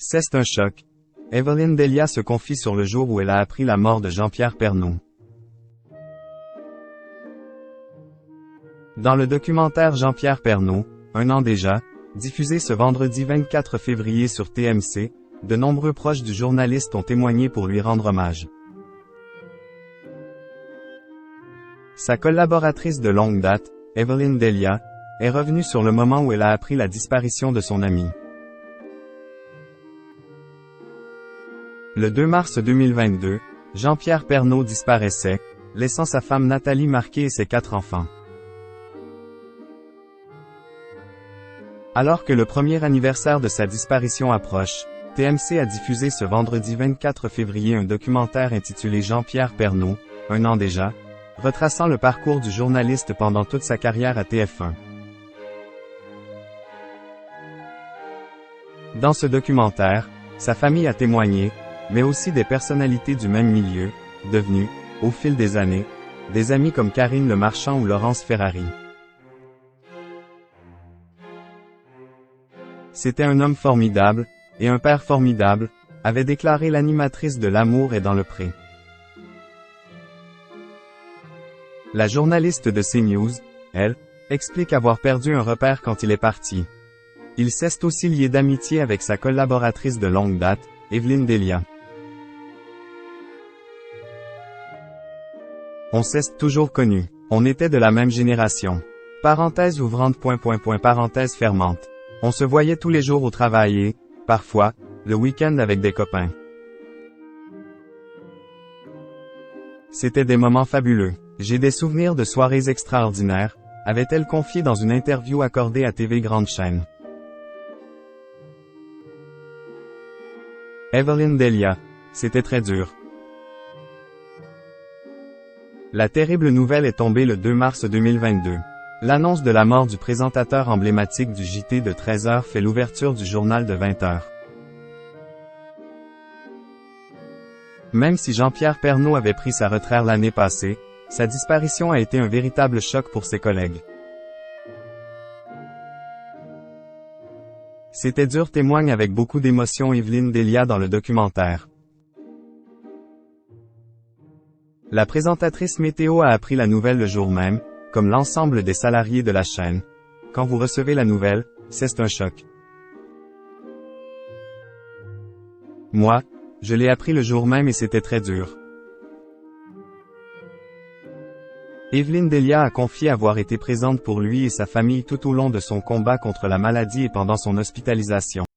C'est un choc. Evelyne Delia se confie sur le jour où elle a appris la mort de Jean-Pierre Pernaut. Dans le documentaire Jean-Pierre Pernaut, un an déjà, diffusé ce vendredi 24 février sur TMC, de nombreux proches du journaliste ont témoigné pour lui rendre hommage. Sa collaboratrice de longue date, Evelyne Delia, est revenue sur le moment où elle a appris la disparition de son ami. Le 2 mars 2022, Jean-Pierre Pernaut disparaissait, laissant sa femme Nathalie Marquet et ses 4 enfants. Alors que le premier anniversaire de sa disparition approche, TMC a diffusé ce vendredi 24 février un documentaire intitulé Jean-Pierre Pernaut, un an déjà, retraçant le parcours du journaliste pendant toute sa carrière à TF1. Dans ce documentaire, sa famille a témoigné, mais aussi des personnalités du même milieu, devenues, au fil des années, des amis comme Karine Le Marchand ou Laurence Ferrari. C'était un homme formidable, et un père formidable, avait déclaré l'animatrice de L'amour est dans le pré. La journaliste de CNews, elle, explique avoir perdu un repère quand il est parti. Il s'est aussi lié d'amitié avec sa collaboratrice de longue date, Evelyne Delia. On s'est toujours connus. On était de la même génération. Parenthèse ouvrante. Parenthèse fermante. On se voyait tous les jours au travail et, parfois, le week-end avec des copains. C'était des moments fabuleux. J'ai des souvenirs de soirées extraordinaires, avait-elle confié dans une interview accordée à TV Grande Chaîne. Evelyne Delia. C'était très dur. La terrible nouvelle est tombée le 2 mars 2022. L'annonce de la mort du présentateur emblématique du JT de 13h fait l'ouverture du journal de 20h. Même si Jean-Pierre Pernaut avait pris sa retraite l'année passée, sa disparition a été un véritable choc pour ses collègues. C'était dur, témoigne avec beaucoup d'émotion Evelyne Delia dans le documentaire. La présentatrice météo a appris la nouvelle le jour même, comme l'ensemble des salariés de la chaîne. Quand vous recevez la nouvelle, c'est un choc. Moi, je l'ai appris le jour même et c'était très dur. Evelyne Delia a confié avoir été présente pour lui et sa famille tout au long de son combat contre la maladie et pendant son hospitalisation.